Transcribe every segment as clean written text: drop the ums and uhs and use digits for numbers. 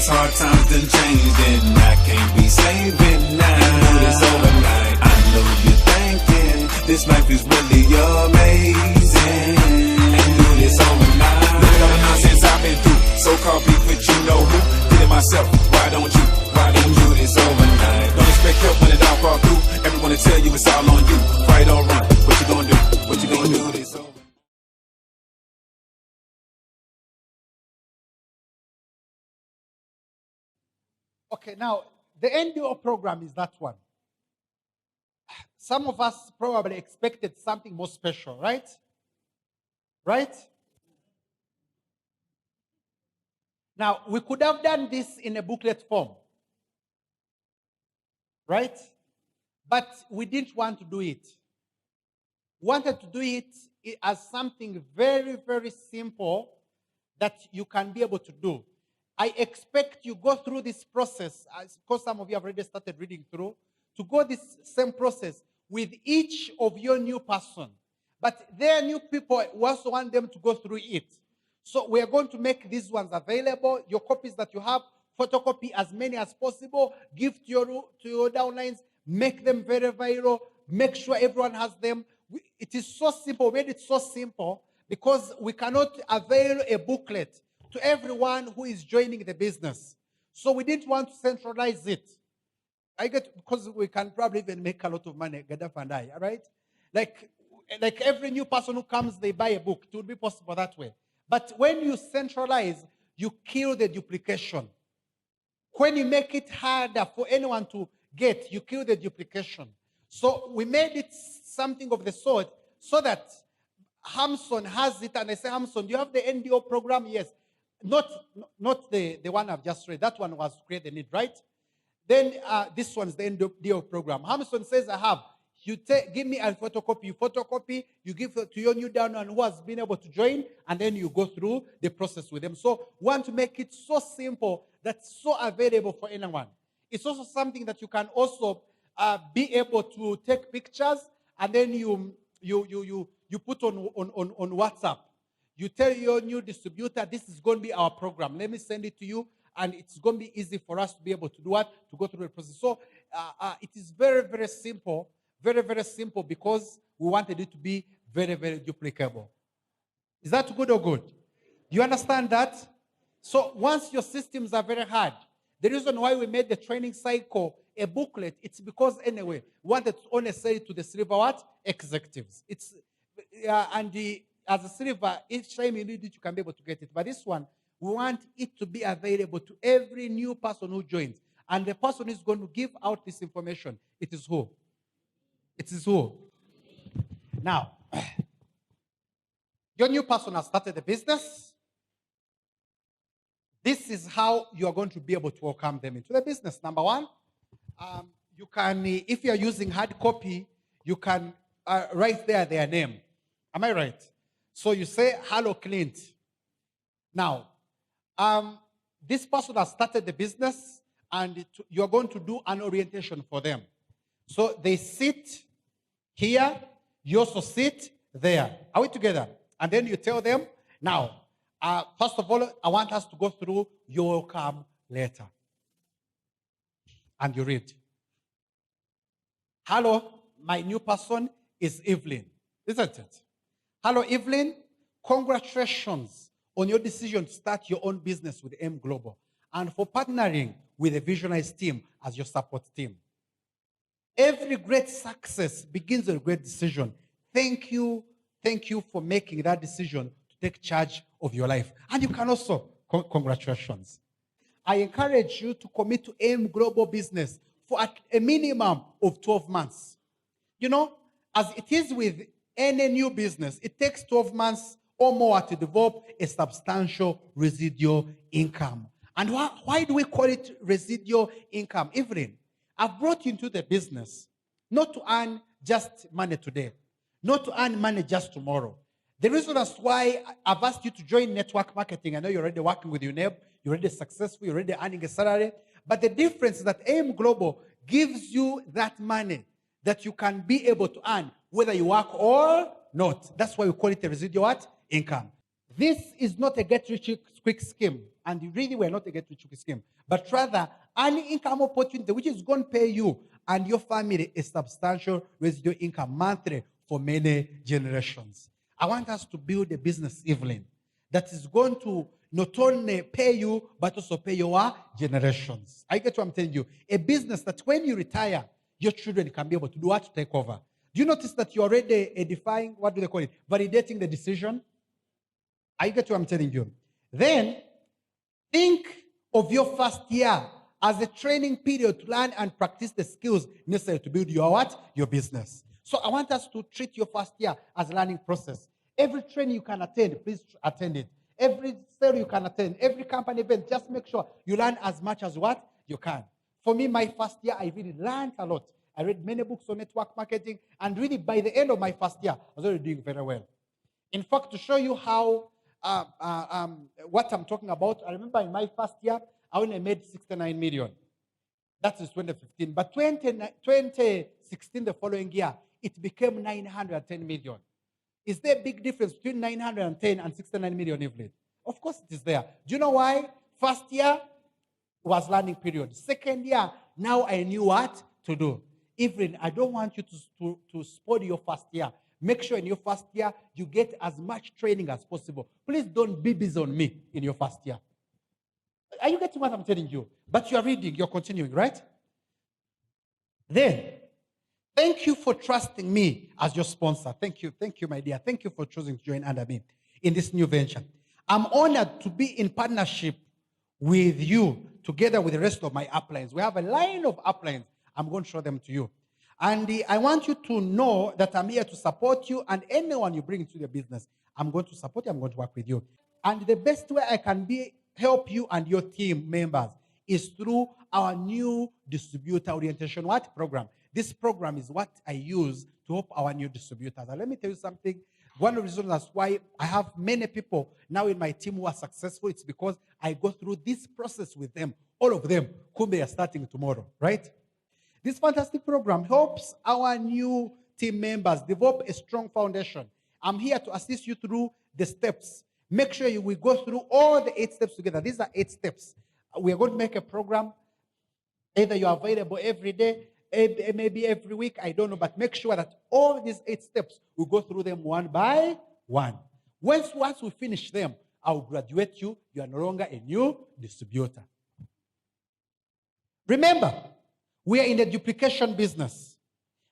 Cause hard times done changed and I can't be saving now. I know this overnight. I know you're thinking this life is really amazing. And do this overnight. Look at all the nonsense I've been through. So-called beef with you know who. Did it myself. Why don't you? Why don't you do this overnight? Don't expect help when it all fall through. Everyone will tell you it's all on you. Fight or run. What you gonna do? What you gonna do this over? Okay, now, the NDO program is that one. Some of us probably expected something more special, right? Right? Now, we could have done this in a booklet form, right? But we didn't want to do it. We wanted to do it as something very, very simple that you can be able to do. I expect you go through this process, because some of you have already started reading through, to go this same process with each of your new person. But there are new people, we also want them to go through it. So we are going to make these ones available. Your copies that you have, photocopy as many as possible, give to your downlines, make them very viral, make sure everyone has them. It is so simple. We made it so simple because we cannot avail a booklet to everyone who is joining the business. So we didn't want to centralize it. Because we can probably even make a lot of money, Gaddafi and I, all right? Like every new person who comes, they buy a book. It would be possible that way. But when you centralize, you kill the duplication. When you make it harder for anyone to get, you kill the duplication. So we made it something of the sort so that Hamson has it, and I say, Hamson, do you have the NDO program? Yes. Not the one I've just read. That one was to create the need, right? Then this one's the NDO program. Hamson says, I have. You give me a photocopy, you give it to your new downline who has been able to join, and then you go through the process with them. So we want to make it so simple that's so available for anyone. It's also something that you can also be able to take pictures, and then you put on WhatsApp. You tell your new distributor, this is going to be our program. Let me send it to you, and it's going to be easy for us to be able to do what? To go through the process. So it is very, very simple. Very, very simple because we wanted it to be very, very duplicable. Is that good or good? Do you understand that? So once your systems are very hard, the reason why we made the training cycle a booklet, it's because anyway, we wanted to only sell it to the silver what? Executives. As a silver, each time you need it, you can be able to get it. But this one, we want it to be available to every new person who joins. And the person who's going to give out this information, it is who? It is who? Now, your new person has started the business. This is how you are going to be able to welcome them into the business. Number one, you can, if you are using hard copy, you can write there their name. Am I right? So you say, hello, Clint. Now, this person has started the business, and you're going to do an orientation for them. So they sit here, you also sit there. Are we together? And then you tell them, now, first of all, I want us to go through your welcome letter. And you read. Hello, my new person is Evelyn, isn't it? Hello, Evelyn. Congratulations on your decision to start your own business with M Global and for partnering with the Visionaries team as your support team. Every great success begins with a great decision. Thank you for making that decision to take charge of your life. And you can also, congratulations. I encourage you to commit to M Global Business for a minimum of 12 months. You know, as it is with any new business, it takes 12 months or more to develop a substantial residual income. And why do we call it residual income? Evelyn, I've brought you into the business not to earn just money today, not to earn money just tomorrow. The reason as why I've asked you to join network marketing, I know you're already working with your neighbor, you're already successful, you're already earning a salary, but the difference is that AM Global gives you that money that you can be able to earn, whether you work or not. That's why we call it a residual income. This is not a get-rich-quick scheme, and really we're not a get-rich-quick scheme, but rather an income opportunity which is going to pay you and your family a substantial residual income monthly for many generations. I want us to build a business, Evelyn, that is going to not only pay you, but also pay your generations. I get what I'm telling you. A business that when you retire, your children can be able to do what? To take over. Do you notice that you're already edifying, what do they call it? Validating the decision? I get what I'm telling you. Then, think of your first year as a training period to learn and practice the skills necessary to build your what? Your business. So I want us to treat your first year as a learning process. Every training you can attend, please attend it. Every sale you can attend, every company event, just make sure you learn as much as what you can. For me, my first year, I really learned a lot. I read many books on network marketing, and really by the end of my first year, I was already doing very well. In fact, to show you how what I'm talking about, I remember in my first year, I only made 69 million. That is 2015. But 2016, the following year, it became 910 million. Is there a big difference between 910 and 69 million, Evelyn? Of course it is there. Do you know why? First year was learning period. Second year, now I knew what to do. Evelyn, I don't want you to spoil your first year. Make sure in your first year, you get as much training as possible. Please don't be busy on me in your first year. Are you getting what I'm telling you? But you're reading, you're continuing, right? Then, thank you for trusting me as your sponsor. Thank you, my dear. Thank you for choosing to join under me in this new venture. I'm honored to be in partnership with you together with the rest of my uplines. We have a line of uplines. I'm going to show them to you. And I want you to know that I'm here to support you and anyone you bring into your business. I'm going to support you. I'm going to work with you. And the best way I can help you and your team members is through our new distributor orientation program. This program is what I use to help our new distributors. And let me tell you something. One of the reasons that's why I have many people now in my team who are successful, it's because I go through this process with them, all of them, whom they are starting tomorrow, right? This fantastic program helps our new team members develop a strong foundation. I'm here to assist you through the steps. Make sure we go through all the 8 steps together. These are 8 steps. We are going to make a program. Either you are available every day, maybe every week, I don't know, but make sure that all these 8 steps, we go through them one by one. Once we finish them, I'll graduate you. You are no longer a new distributor. Remember, we are in the duplication business.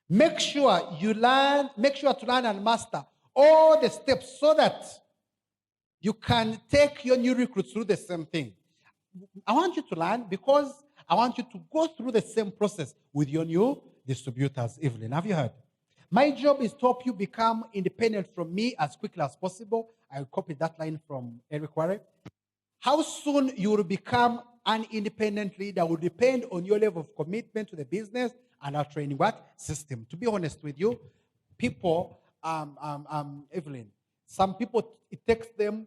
Make sure to learn and master all the steps so that you can take your new recruits through the same thing. I want you to learn because I want you to go through the same process with your new distributors, Evelyn. Have you heard? My job is to help you become independent from me as quickly as possible. I'll copy that line from Eric Warren. How soon you will become an independent leader will depend on your level of commitment to the business and our training system. To be honest with you, people, Evelyn, some people, it takes them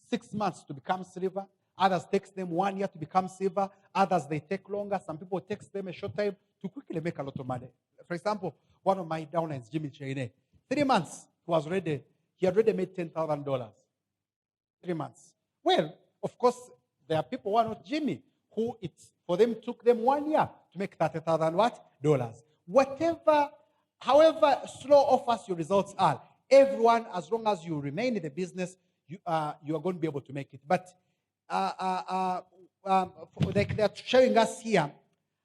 6 months to become silver. Others takes them 1 year to become silver. Others, they take longer. Some people, it takes them a short time to quickly make a lot of money. For example, one of my downlines, Jimmy Chaine, 3 months, he had already made $10,000. 3 months. Well, of course, there are people who are not Jimmy, who for them took them 1 year to make $30,000 Whatever, however slow or fast your results are, everyone, as long as you remain in the business, you are going to be able to make it. But like they're showing us here,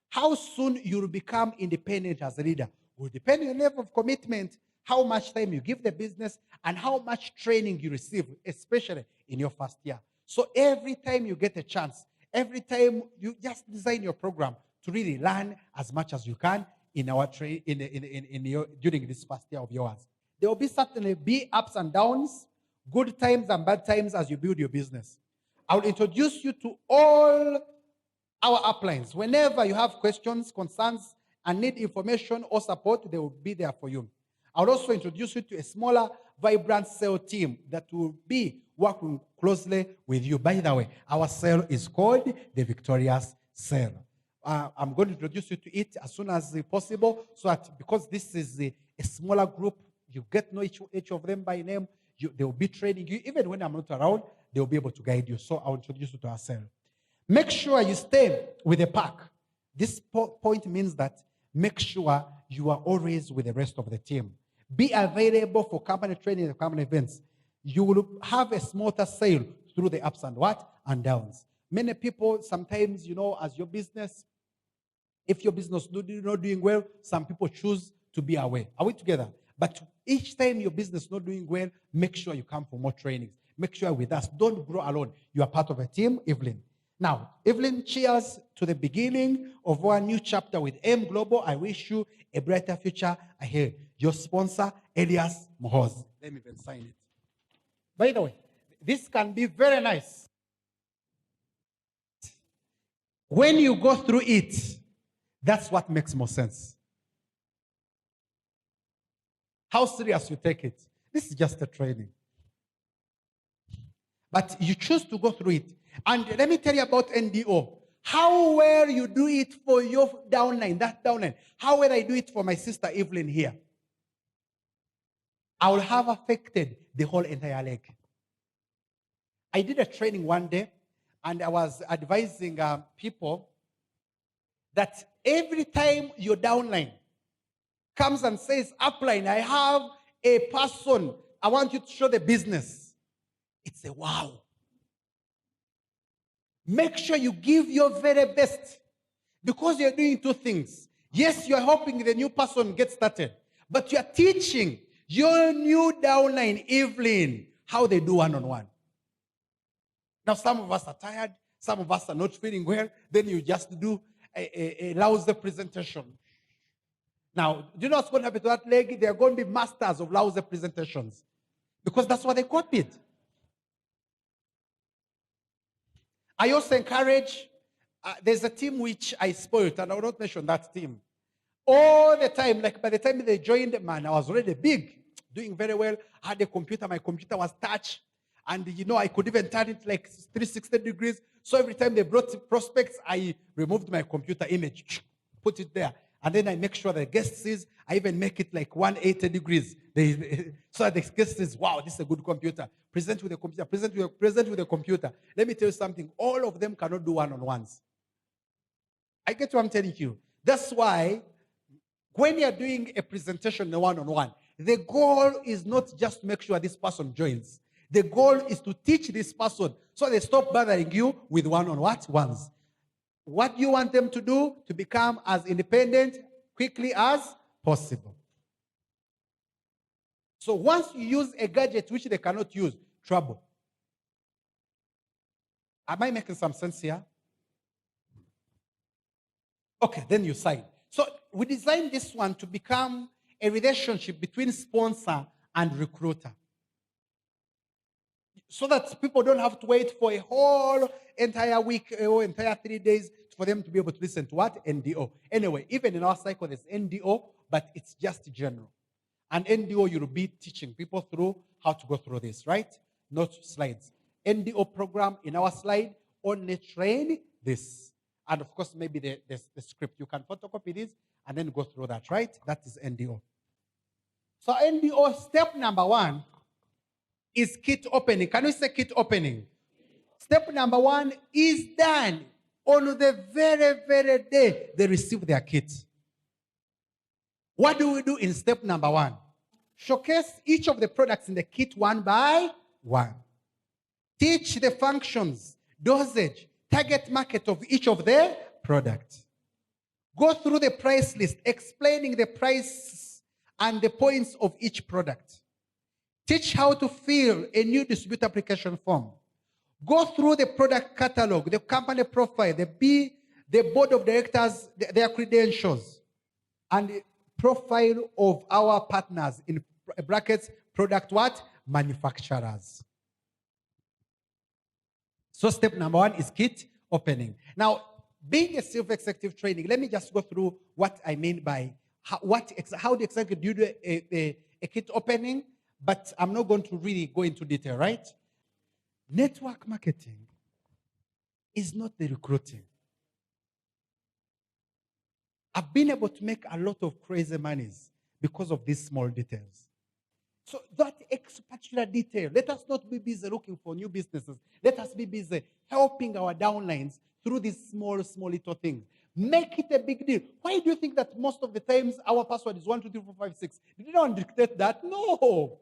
how soon you will become independent as a leader will depend on your level of commitment, how much time you give the business, and how much training you receive, especially in your first year. So every time you get a chance, every time you just design your program to really learn as much as you can in our during this first year of yours. There will certainly be ups and downs, good times and bad times as you build your business. I will introduce you to all our uplines. Whenever you have questions, concerns, and need information or support, they will be there for you. I will also introduce you to a smaller, vibrant sales team that will be working closely with you. By the way, our sale is called the Victorious Sale. I'm going to introduce you to it as soon as possible, so that because this is a smaller group, you get to know each of them by name. They will be training you. Even when I'm not around, they will be able to guide you. So I'll introduce you to ourselves. Make sure you stay with the pack. This point means that make sure you are always with the rest of the team. Be available for company training and company events. You will have a smoother sail through the ups and what? And downs. Many people sometimes, as your business, if your business is not doing well, some people choose to be away. Are we together? But each time your business is not doing well, make sure you come for more trainings. Make sure you're with us. Don't grow alone. You are part of a team, Evelyn. Now, Evelyn, cheers to the beginning of our new chapter with M Global. I wish you a brighter future ahead. Your sponsor, Elias Muhoozi. Let me even sign it. By the way, this can be very nice. When you go through it, that's what makes more sense. How serious you take it. This is just a training. But you choose to go through it. And let me tell you about NDO. How well you do it for your downline, that downline. How well I do it for my sister Evelyn here. I will have affected the whole entire leg. I did a training one day, and I was advising people that every time your downline comes and says, upline, I have a person, I want you to show the business. It's a wow. Make sure you give your very best, because you're doing two things. Yes, you're helping the new person get started, but you're teaching your new downline, Evelyn, how they do one-on-one. Now, some of us are tired. Some of us are not feeling well. Then you just do a lousy presentation. Now, do you know what's going to happen to that leg? They're going to be masters of lousy presentations, because that's what they copied. I also encourage, there's a team which I spoiled, and I will not mention that team. All the time, like by the time they joined, man, I was already big, doing very well. I had a computer, my computer was touch. And I could even turn it like 360 degrees. So every time they brought prospects, I removed my computer image, put it there. And then I make sure the guest sees, I even make it like 180 degrees. So the guest says, wow, this is a good computer. Present with the computer, present with the computer. Let me tell you something. All of them cannot do one-on-ones. I get what I'm telling you. That's why when you're doing a presentation one-on-one, the goal is not just to make sure this person joins. The goal is to teach this person so they stop bothering you with one-on-ones. What do you want them to do? To become as independent quickly as possible. So once you use a gadget which they cannot use, trouble. Am I making some sense here? Okay, then you sign. So we designed this one to become a relationship between sponsor and recruiter, so that people don't have to wait for a whole entire week or entire 3 days for them to be able to listen to what? NDO. Anyway, even in our cycle, there's NDO, but it's just general. And NDO, you'll be teaching people through how to go through this, right? Not slides. NDO program in our slide only train this. And of course, maybe the script. You can photocopy this and then go through that, right? That is NDO. So NDO, step number 1 is kit opening. Can we say kit opening? Step number 1 is done on the very, very day they receive their kit. What do we do in step number 1? Showcase each of the products in the kit one by one. Teach the functions, dosage, target market of each of the products. Go through the price list, explaining the price and the points of each product. Teach how to fill a new distributor application form. Go through the product catalog, the company profile, the board of directors, their credentials, and the profile of our partners, in brackets, product what? Manufacturers. So step number 1 is kit opening. Now, being a silver executive training, let me just go through what I mean by how do exactly do you do a kit opening, but I'm not going to really go into detail, right? Network marketing is not the recruiting. I've been able to make a lot of crazy monies because of these small details. So that particular detail, let us not be busy looking for new businesses. Let us be busy helping our downlines through these small little things. Make it a big deal. Why do you think that most of the times our password is 1, 2, 3, 4, 5, 6? Did you not dictate that? No.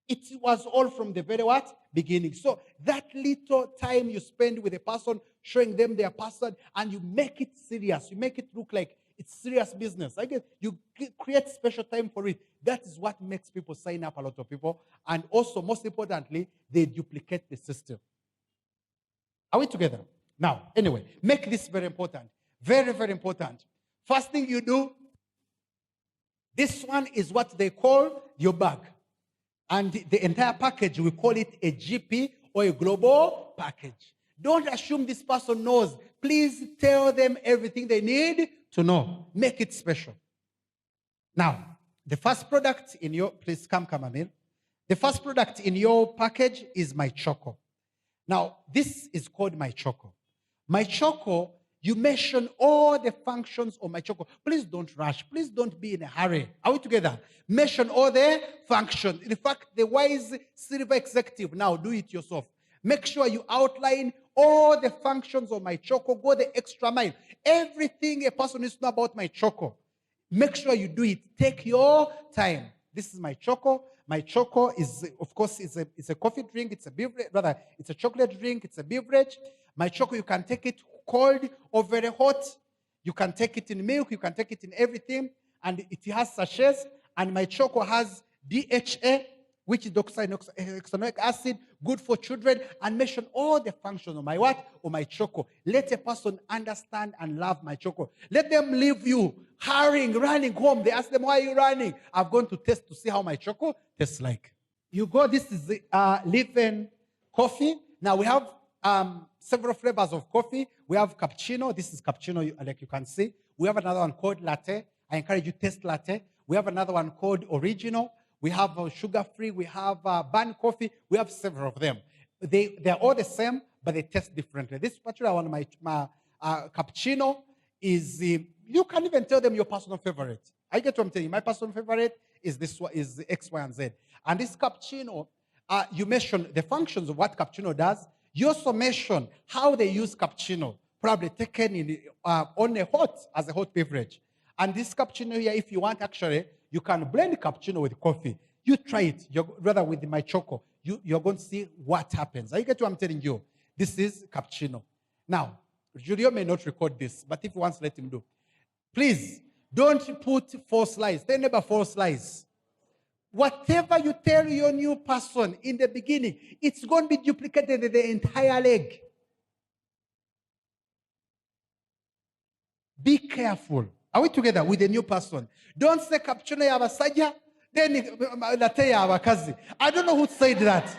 It was all from the very what? Beginning. So that little time you spend with a person, showing them their password, and you make it serious. You make it look like it's serious business. I guess you create special time for it. That is what makes people sign up, a lot of people. And also, most importantly, they duplicate the system. Are we together? Now, anyway, make this very important. Very, very important. First thing you do, this one is what they call your bag. And the entire package, we call it a GP or a global package. Don't assume this person knows. Please tell them everything they need to know. Make it special. Now, the first product in your, please come, Amir. The first product in your package is My Choco. Now, this is called My Choco. My Choco, you mention all the functions of My Choco. Please don't rush. Please don't be in a hurry. Are we together? Mention all the functions. In fact, the wise silver executive, now do it yourself. Make sure you outline all the functions of My Choco. Go the extra mile. Everything a person needs to know about My Choco. Make sure you do it. Take your time. This is My Choco. My Choco is, of course, it's a coffee drink. It's a beverage. Rather, it's a chocolate drink. It's a beverage. My Choco, you can take it cold or very hot. You can take it in milk. You can take it in everything. And it has sachets. And My Choco has DHA, which is deoxynitric acid, good for children, and mention all the functions of my what? Or My Choco. Let a person understand and love My Choco. Let them leave you hurrying, running home. They ask them, why are you running? I've gone to test to see how My Choco tastes like. You go, this is the leave-in coffee. Now we have several flavors of coffee. We have cappuccino. This is cappuccino, like you can see. We have another one called latte. I encourage you to taste latte. We have another one called original. We have sugar-free. We have bun coffee. We have several of them. They're all the same, but they taste differently. This particular one, my cappuccino, is you can even tell them your personal favorite. I get what I'm telling you. My personal favorite is this one, is X, Y, and Z. And this cappuccino, you mention the functions of what cappuccino does. You also mention how they use cappuccino, probably taken in on a hot, as a hot beverage. And this cappuccino here, if you want, actually, you can blend cappuccino with coffee. You try it, rather with My Choco. You're going to see what happens. I get what I'm telling you. This is cappuccino. Now, Julio may not record this, but if he wants, let him do. Please, don't put 4 slices. Tell neighbor 4 slices. Whatever you tell your new person in the beginning, it's going to be duplicated in the entire leg. Be careful. Are we together with the new person? Don't say cappuccino yabasaja, then latte yabakazi. I don't know who said that.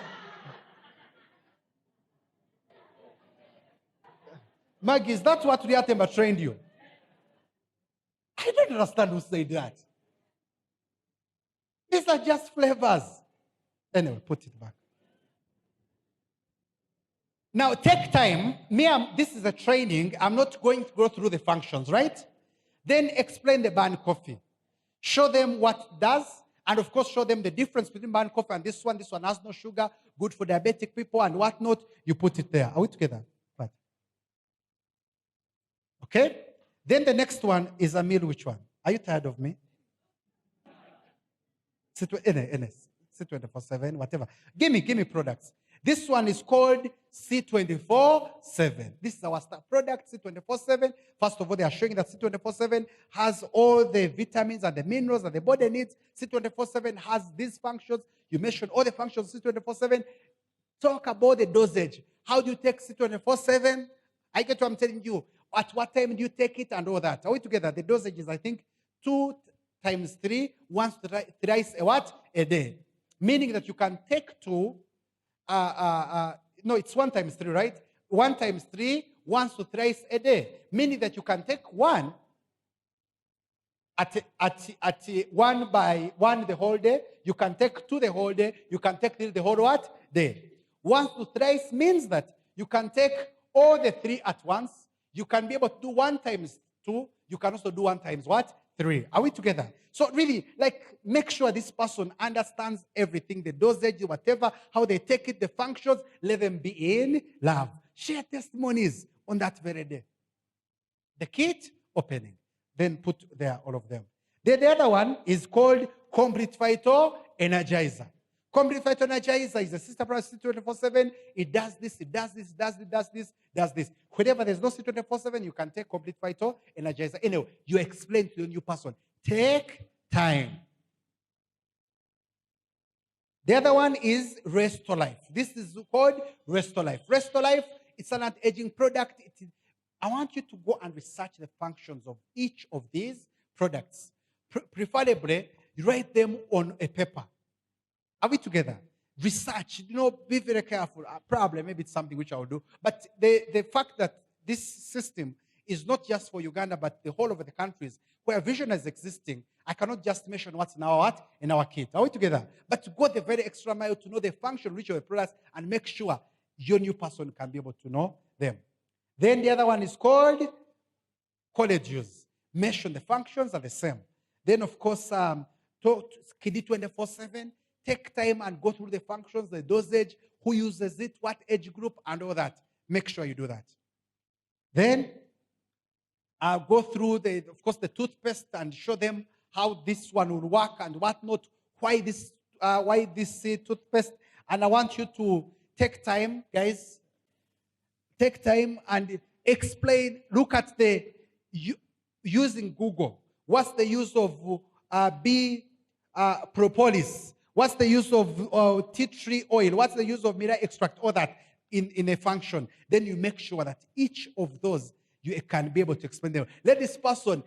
Maggie, is that what Riatemba trained you? I don't understand who said that. These are just flavors. Anyway, put it back. Now, take time. This is a training. I'm not going to go through the functions, right? Then explain the bun coffee. Show them what it does. And, of course, show them the difference between bun coffee and this one. This one has no sugar, good for diabetic people and whatnot. You put it there. Are we together? Right. Okay? Then the next one is a meal. Which one? Are you tired of me? Sit 24/7, whatever. Give me products. This one is called C24/7. This is our star product, C24/7. First of all, they are showing that C24/7 has all the vitamins and the minerals that the body needs. C24/7 has these functions. You mentioned all the functions of C24/7. Talk about the dosage. How do you take C24/7? I get what I'm telling you. At what time do you take it and all that? Are we together? The dosage is, I think, 2 times 3, once thrice a day. Meaning that you can take 2, no, it's 1 times 3, right? 1 times 3, once to thrice a day. Meaning that you can take 1 at 1 by 1 the whole day. You can take 2 the whole day. You can take 3 the whole what? Day. Once to thrice means that you can take all the 3 at once. You can be able to do 1 times 2. You can also do 1 times what? 3. Are we together? So really, like, make sure this person understands everything, the dosage, whatever, how they take it, the functions. Let them be in love. Share testimonies on that very day. The kit opening. Then put there all of them. Then the other one is called Complete Phyto Energizer. Complete Phyto Energizer is a sister product C24/7. It does this, it does this, does this, does this, does this. Whenever there's no C24/7, you can take Complete Phyto Energizer. Anyway, you explain to the new person. Take time. The other one is Restore Life. This is called Restore Life. Restore Life, it's an anti-aging product. I want you to go and research the functions of each of these products. Preferably, write them on a paper. Are we together? Research, be very careful. Probably, maybe it's something which I will do. But the fact that this system is not just for Uganda, but the whole of the countries where vision is existing, I cannot just mention what's in our kit. Are we together? But to go the very extra mile to know the function, reach of the products, and make sure your new person can be able to know them. Then the other one is called college use. Mention the functions are the same. Then, of course, KD 24/7. Take time and go through the functions, the dosage, who uses it, what age group, and all that. Make sure you do that. Then, go through, of course, the toothpaste and show them how this one will work and what not, why this toothpaste. And I want you to take time, guys. Take time and explain, look at using Google. What's the use of propolis? What's the use of tea tree oil? What's the use of mirror extract? All that in a function. Then you make sure that each of those you can be able to explain them. Let this person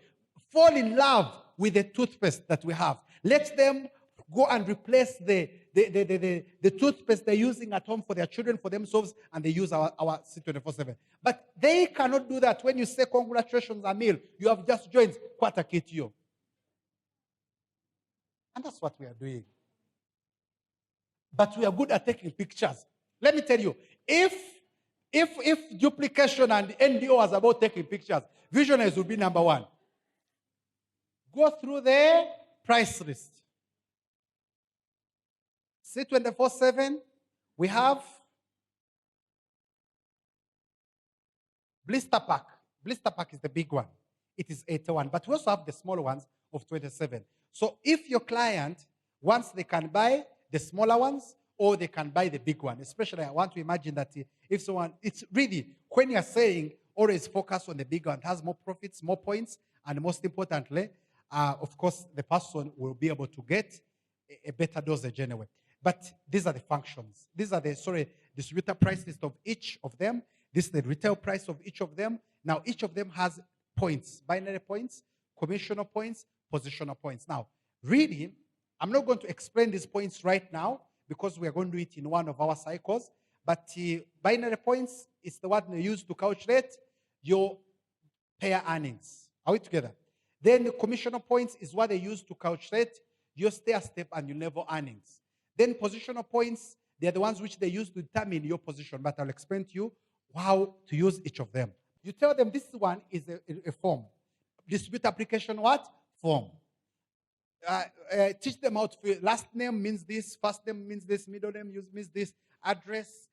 fall in love with the toothpaste that we have. Let them go and replace the toothpaste they're using at home for their children, for themselves, and they use our C24/7. But they cannot do that when you say, congratulations, Emil, you have just joined Quarter Kit You. And that's what we are doing. But we are good at taking pictures. Let me tell you, if duplication and NDO was about taking pictures, visionaries would be number 1. Go through the price list. C24/7, we have blister pack. Blister pack is the big one. It is 81. But we also have the smaller ones of 27. So if your client wants, they can buy the smaller ones or they can buy the big one. Especially, I want to imagine that if someone, it's really, when you're saying always focus on the big one, it has more profits, more points, and most importantly, of course, the person will be able to get a better dosage anyway. But these are the functions. These are the, distributor price list of each of them. This is the retail price of each of them. Now, each of them has points, binary points, commissioner points, positional points. Now, really, I'm not going to explain these points right now because we are going to do it in one of our cycles. But binary points is the one they use to calculate your pair earnings. Are we together? Then the commissioner points is what they use to calculate your stair-step and your level earnings. Then positional points, they're the ones which they use to determine your position, but I'll explain to you how to use each of them. You tell them this one is a form. Distribute application what? Form. Teach them how to fill. Last name means this, first name means this, middle name means this, address.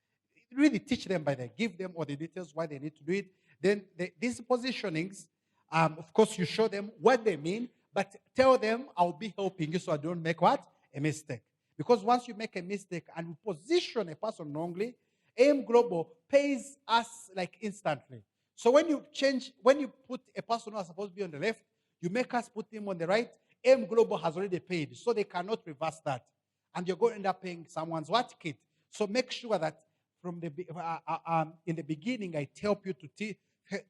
Really teach them by that. Give them all the details why they need to do it. Then these positionings, of course, you show them what they mean, but tell them I'll be helping you so I don't make what? A mistake. Because once you make a mistake and you position a person wrongly, AM Global pays us like instantly. So when you put a person who is supposed to be on the left, you make us put him on the right, AM Global has already paid, so they cannot reverse that. And you're going to end up paying someone's what kit. So make sure that from in the beginning, I help you to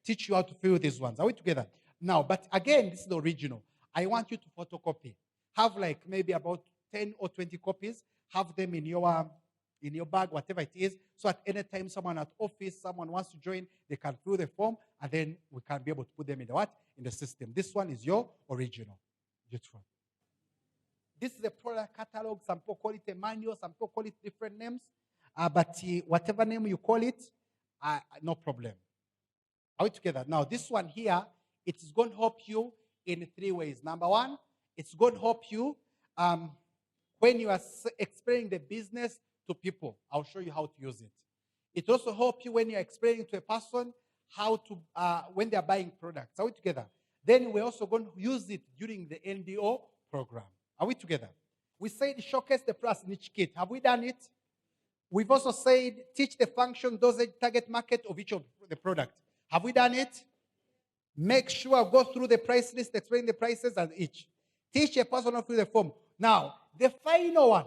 teach you how to fill these ones. Are we together? Now, but again, this is the original. I want you to photocopy. Have like maybe about 10 or 20 copies. Have them in your bag, whatever it is, so at any time someone at office, someone wants to join, they can fill the form, and then we can be able to put them in the what? In the system. This one is your original. Beautiful. This is a product catalog. Some people call it a manual. Some people call it different names. But whatever name you call it, no problem. Are we together? Now, this one here, it is going to help you in 3 ways. Number one, it's going to help you when you are explaining the business to people. I'll show you how to use it. It also helps you when you're explaining to a person how to, when they're buying products. Are we together? Then we're also going to use it during the NDO program. Are we together? We said showcase the price in each kit. Have we done it? We've also said teach the function, dosage, target market of each of the product. Have we done it? Make sure go through the price list, explain the prices and each. Teach a person through the form. Now, the final one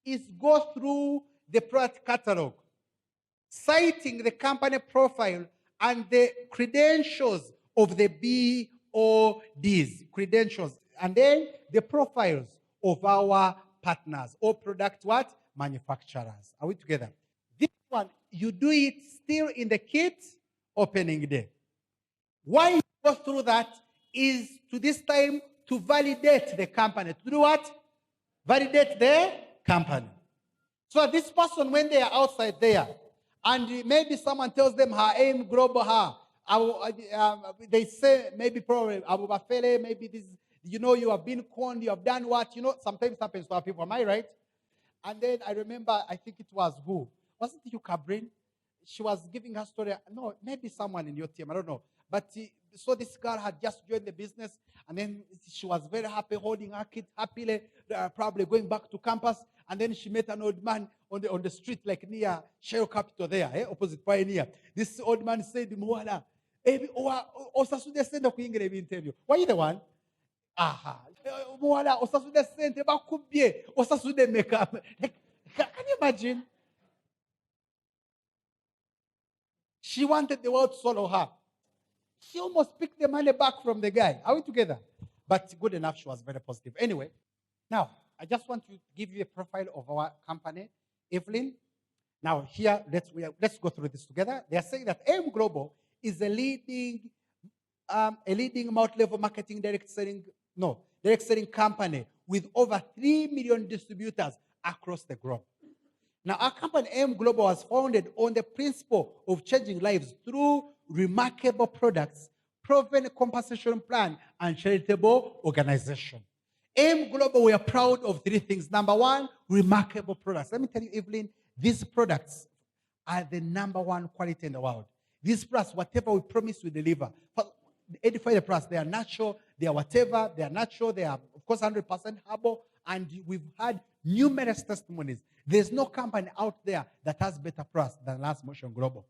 is go through the product catalog, citing the company profile and the credentials of the BODs, credentials, and then the profiles of our partners or product what? Manufacturers. Are we together? This one, you do it still in the kit opening day. Why you go through that is to this time to validate the company. To do what? Validate the company. So this person, when they are outside there, and maybe someone tells them her aim global her, they say maybe probably Abu Bafele, maybe this, you have been conned, you have done what, sometimes happens to our people. Am I right? And then I remember, I think it was who? Wasn't it you, Cabrin? She was giving her story. No, maybe someone in your team. I don't know. But so this girl had just joined the business, and then she was very happy, holding her kid happily, probably going back to campus. And then she met an old man on the street, like near Shell Capital there, opposite Pioneer. This old man said, "Muhala, osasude senda kuingira ebintu. Why you the one? Aha, muhala osasude sente bakubye, osasude makeup." Can you imagine? She wanted the world to swallow her. She almost picked the money back from the guy. Are we together? But good enough, she was very positive. Anyway, now, I just want to give you a profile of our company, Evelyn. Now, here, let's go through this together. They are saying that AIM Global is a leading multi-level marketing direct selling company with over 3 million distributors across the globe. Now, our company, AIM Global, was founded on the principle of changing lives through remarkable products, proven compensation plan, and charitable organization. AIM Global, we are proud of 3 things. Number one, remarkable products. Let me tell you, Evelyn, these products are the number 1 quality in the world. These products, whatever we promise, we deliver. For 85 the products, they are natural, they are whatever, they are natural, they are, of course, 100% herbal, and we've had numerous testimonies. There's no company out there that has better products than Lance Motion Global.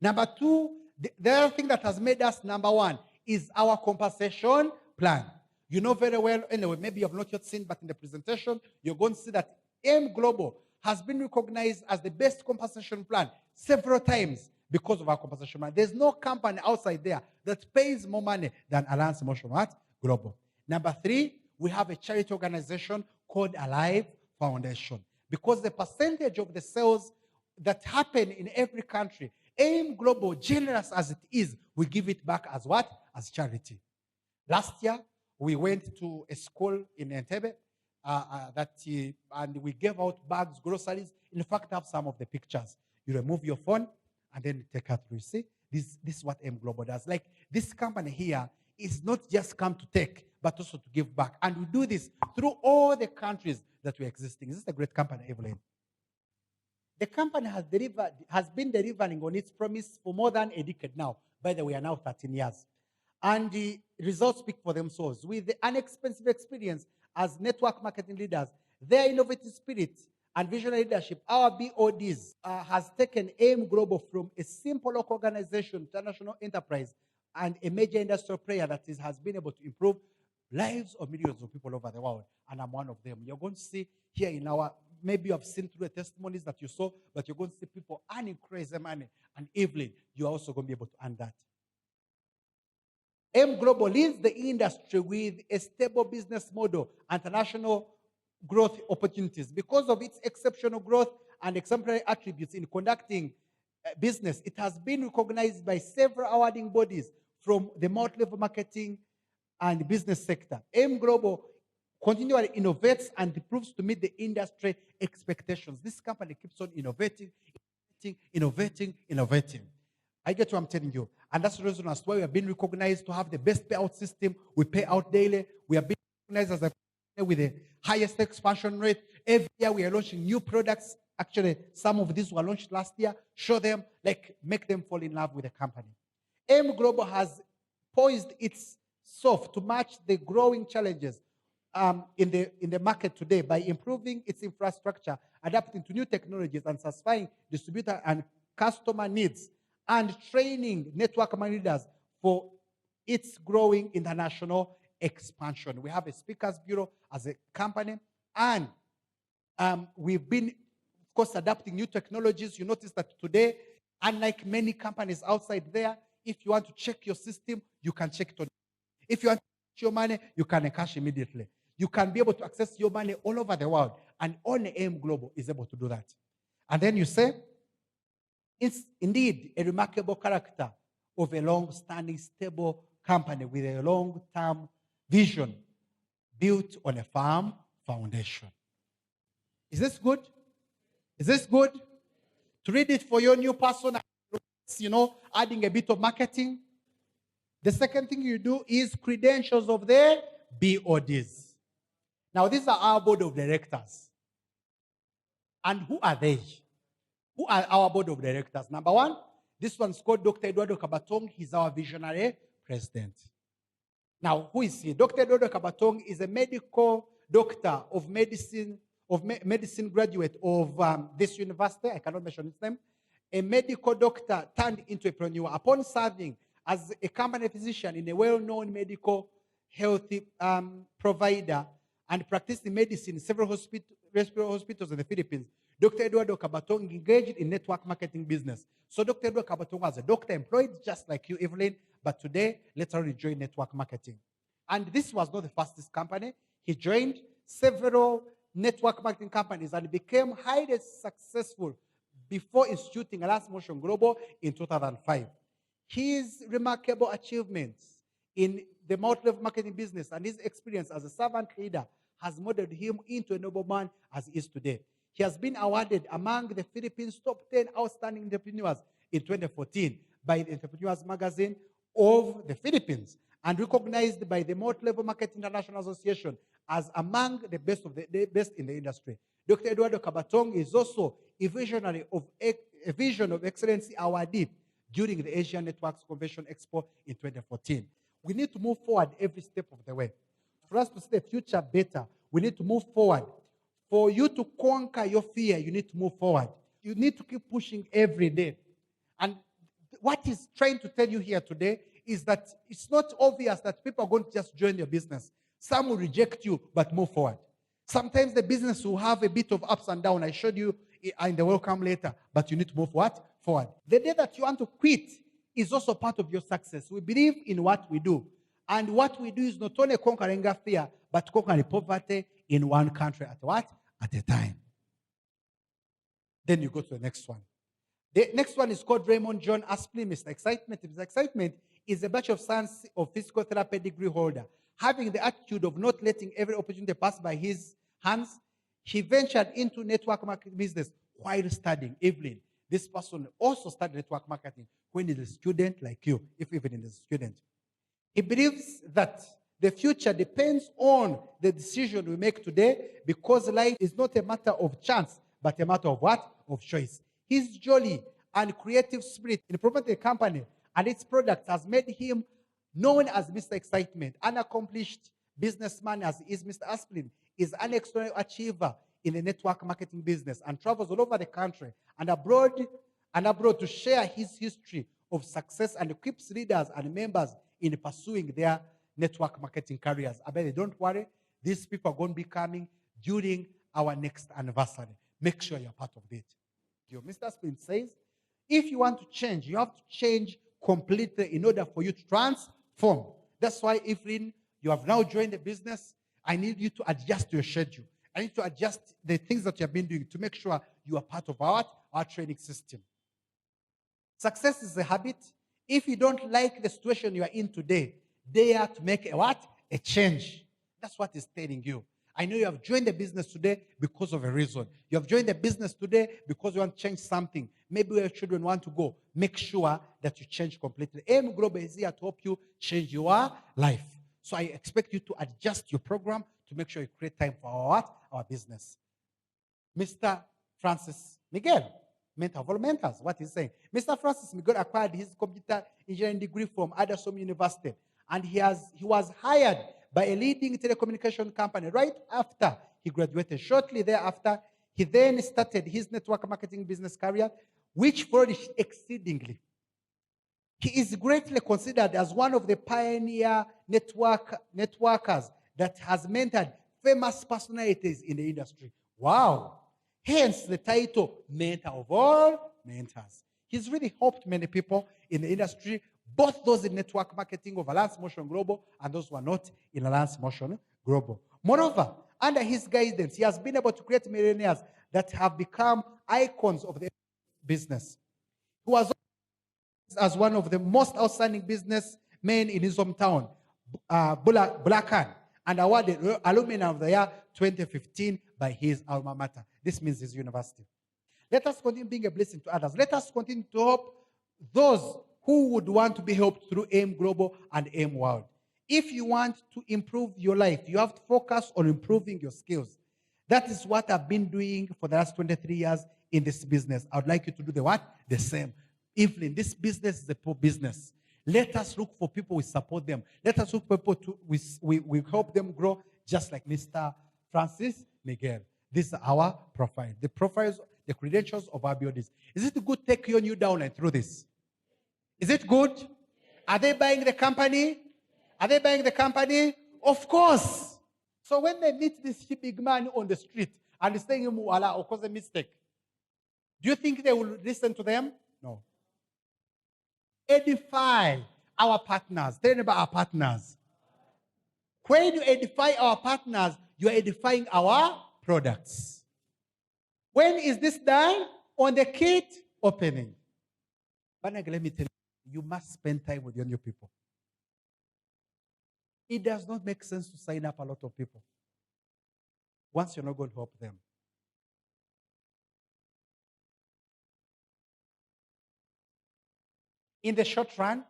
Number 2, the other thing that has made us number 1 is our compensation plan. You know very well, anyway, maybe you have not yet seen, but in the presentation, you're going to see that AIM Global has been recognized as the best compensation plan several times because of our compensation plan. There's no company outside there that pays more money than Alliance Motion Global. Number 3, we have a charity organization called Alive Foundation. Because the percentage of the sales that happen in every country, AIM Global, generous as it is, we give it back as what? As charity. Last year, we went to a school in Entebbe, and we gave out bags, groceries. In fact, I have some of the pictures. You remove your phone and then take her through. You see, this is what AIM Global does. Like this company here is not just come to take, but also to give back. And we do this through all the countries that we're existing. This is a great company, Evelyn. The company has been delivering on its promise for more than a decade now. By the way, we are now 13 years. And the results speak for themselves. With the inexpensive experience as network marketing leaders, their innovative spirit and visionary leadership, our BODs has taken AIM Global from a simple local organization to a national enterprise and a major industrial player that has been able to improve lives of millions of people over the world. And I'm one of them. You're going to see here in our, maybe you have seen through the testimonies that you saw, but you're going to see people earning crazy money. And Evelyn, you're also going to be able to earn that. AIM Global leads the industry with a stable business model, international growth opportunities. Because of its exceptional growth and exemplary attributes in conducting business, it has been recognized by several awarding bodies from the multi-level marketing and business sector. AIM Global continually innovates and improves to meet the industry expectations. This company keeps on innovating. I get what I'm telling you. And that's the reason as why we have been recognized to have the best payout system. We pay out daily. We have been recognized as a company with the highest expansion rate. Every year we are launching new products. Actually, some of these were launched last year. Show them, like, make them fall in love with the company. AIM Global has poised itself to match the growing challenges in the market today by improving its infrastructure, adapting to new technologies, and satisfying distributor and customer needs, and training network managers for its growing international expansion. We have a speakers bureau as a company, and we've been, of course, adapting new technologies. You notice that today, unlike many companies outside there, if you want to check your system, you can check it on. If you want to check your money, you can cash immediately. You can be able to access your money all over the world, and only AIM Global is able to do that. And then you say, it's indeed a remarkable character of a long-standing, stable company with a long-term vision built on a firm foundation. Is this good? Is this good? To read it for your new person, adding a bit of marketing. The second thing you do is credentials of the BODs. Now, these are our board of directors. And who are they? Who are our board of directors? Number one, this one's called Dr. Eduardo Kabatong. He's our visionary president. Now, who is he? Dr. Eduardo Kabatong is a medical doctor of medicine, medicine graduate of this university. I cannot mention its name. A medical doctor turned into a entrepreneur upon serving as a company physician in a well-known medical health provider and practicing medicine in several hospitals in the Philippines. Dr. Eduardo Kabatong engaged in network marketing business. So Dr. Eduardo Kabatong was a doctor employed just like you, Evelyn, but today later on he joined network marketing. And this was not the fastest company. He joined several network marketing companies and became highly successful before instituting Elias Motion Global in 2005. His remarkable achievements in the multi-level marketing business and his experience as a servant leader has molded him into a nobleman as he is today. He has been awarded among the Philippines' top 10 outstanding entrepreneurs in 2014 by the Entrepreneurs Magazine of the Philippines and recognized by the Multi-Level Marketing International Association as among the best in the industry. Dr. Eduardo Kabatong is also a visionary of a Vision of Excellency awardee during the Asian Networks Convention Expo in 2014. We need to move forward every step of the way. For us to see the future better, we need to move forward. For you to conquer your fear, you need to move forward. You need to keep pushing every day. And what he's trying to tell you here today is that it's not obvious that people are going to just join your business. Some will reject you, but move forward. Sometimes the business will have a bit of ups and downs. I showed you in the welcome letter, but you need to move what? Forward. The day that you want to quit is also part of your success. We believe in what we do. And what we do is not only conquering fear, but conquering poverty in one country at what? At a time. Then you go to the next one. The next one is called Raymond John Aspley, Mr. Excitement. Mr. Excitement is a Bachelor of Science of Physical Therapy degree holder. Having the attitude of not letting every opportunity pass by his hands, he ventured into network marketing business while studying. Evelyn, this person also studied network marketing when he is a student like you, if Evelyn is a student. He believes that the future depends on the decision we make today because life is not a matter of chance, but a matter of what? Of choice. His jolly and creative spirit in promoting the company and its products has made him known as Mr. Excitement. An accomplished businessman as is Mr. Asplin is an extraordinary achiever in the network marketing business and travels all over the country and abroad to share his history of success and equips leaders and members in pursuing their network marketing careers. I bet don't worry, these people are going to be coming during our next anniversary. Make sure you're part of it. Mr. Spin says, if you want to change, you have to change completely in order for you to transform. That's why, Evelyn, you have now joined the business. I need you to adjust your schedule. I need to adjust the things that you have been doing to make sure you are part of our training system. Success is a habit. If you don't like the situation you are in today, dare to make a what? A change. That's what he's telling you. I know you have joined the business today because of a reason. You have joined the business today because you want to change something. Maybe your children want to go. Make sure that you change completely. AIM Global is here to help you change your life. So I expect you to adjust your program to make sure you create time for our business. Mr. Francis Miguel, mentor of all mentors, what he's saying. Mr. Francis Miguel acquired his computer engineering degree from Addison University, and he was hired by a leading telecommunication company right after he graduated. Shortly thereafter, he then started his network marketing business career, which flourished exceedingly. He is greatly considered as one of the pioneer networkers that has mentored famous personalities in the industry. Wow. Hence the title, Mentor of All Mentors. He's really helped many people in the industry, both those in network marketing of Alliance Motion Global and those who are not in Alliance Motion Global. Moreover, under his guidance, he has been able to create millionaires that have become icons of the business. He was as one of the most outstanding businessmen in his hometown, Bulacan, and awarded Alumni of the Year 2015 by his alma mater. This means his university. Let us continue being a blessing to others. Let us continue to help those who would want to be helped through AIM Global and AIM World. If you want to improve your life, you have to focus on improving your skills. That is what I've been doing for the last 23 years in this business. I would like you to do the same. Evelyn, this business is a poor business. Let us look for people we support them. Let us look for people we help them grow, just like Mr. Francis Miguel. This is our profile. The profiles, the credentials of our buildings. Is it good taking you down and through this? Is it good? Are they buying the company? Are they buying the company? Of course. So when they meet this big man on the street and he's saying Muala or cause a mistake, do you think they will listen to them? No. Edify our partners. Tell them about our partners. When you edify our partners, you are edifying our products. When is this done? On the kit opening. But let me tell you, you must spend time with your new people. It does not make sense to sign up a lot of people once you're not going to help them. In the short run,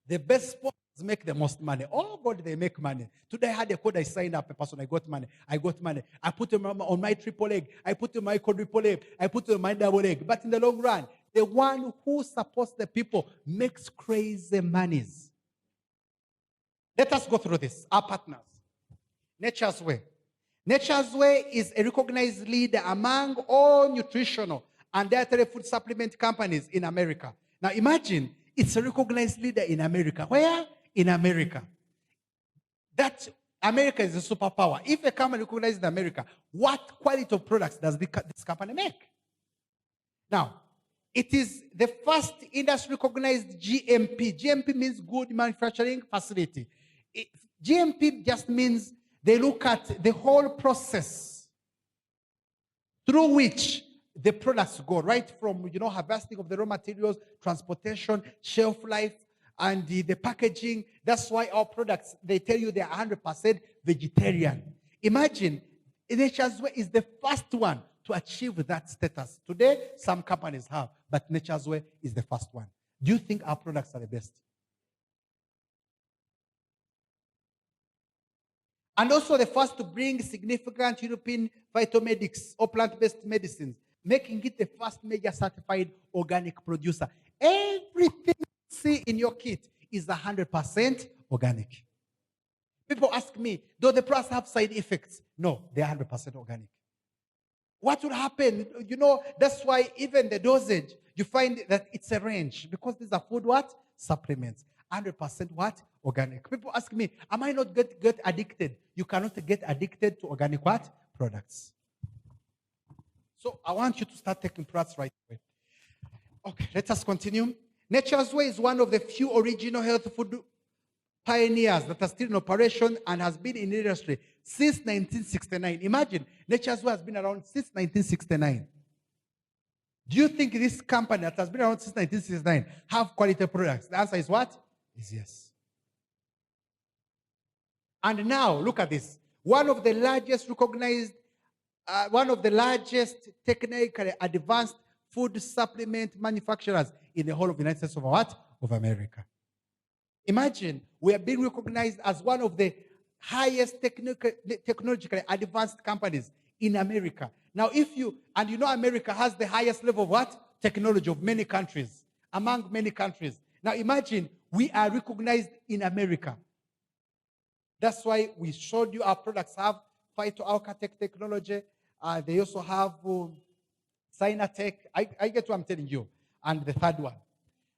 the best sponsors make the most money. Oh God, they make money. Today I had a code, I signed up a person, I got money. I put them on my triple leg. I put them on my quadruple leg. I put them on my double leg. But in the long run, the one who supports the people makes crazy monies. Let us go through this. Our partners. Nature's Way. Nature's Way is a recognized leader among all nutritional and dietary food supplement companies in America. Now imagine, it's a recognized leader in America. Where? In America. That America is a superpower. If a company recognized in America, what quality of products does this company make? Now, it is the first industry recognized GMP. GMP means good manufacturing facility. GMP just means they look at the whole process through which the products go, right from, harvesting of the raw materials, transportation, shelf life, and the packaging. That's why our products, they tell you they're 100% vegetarian. Imagine, Nature's Way is the first one to achieve that status. Today, some companies have, but Nature's Way is the first one. Do you think our products are the best? And also the first to bring significant European phytomedics or plant-based medicines, making it the first major certified organic producer. Everything you see in your kit is 100% organic. People ask me, do the products have side effects? No, they're 100% organic. What will happen? That's why even the dosage, you find that it's a range, because these are food what? Supplements. 100% what? Organic. People ask me, am I not get addicted? You cannot get addicted to organic what? Products. So I want you to start taking products right away. Okay, let us continue. Nature's Way is one of the few original health food pioneers that are still in operation and has been in the industry since 1969. Imagine, Nature's Way has been around since 1969. Do you think this company that has been around since 1969 have quality products? The answer is what? Is yes. And now, look at this. one of the largest recognized, one of the largest technically advanced food supplement manufacturers in the whole of the United States of what? Of America. Imagine we are being recognized as one of the highest technologically advanced companies in America. Now, America has the highest level of what? Technology of many countries, among many countries. Now, imagine we are recognized in America. That's why we showed you our products have phytoalkatech technology. They also have Sinatech. I get what I'm telling you. And the third one.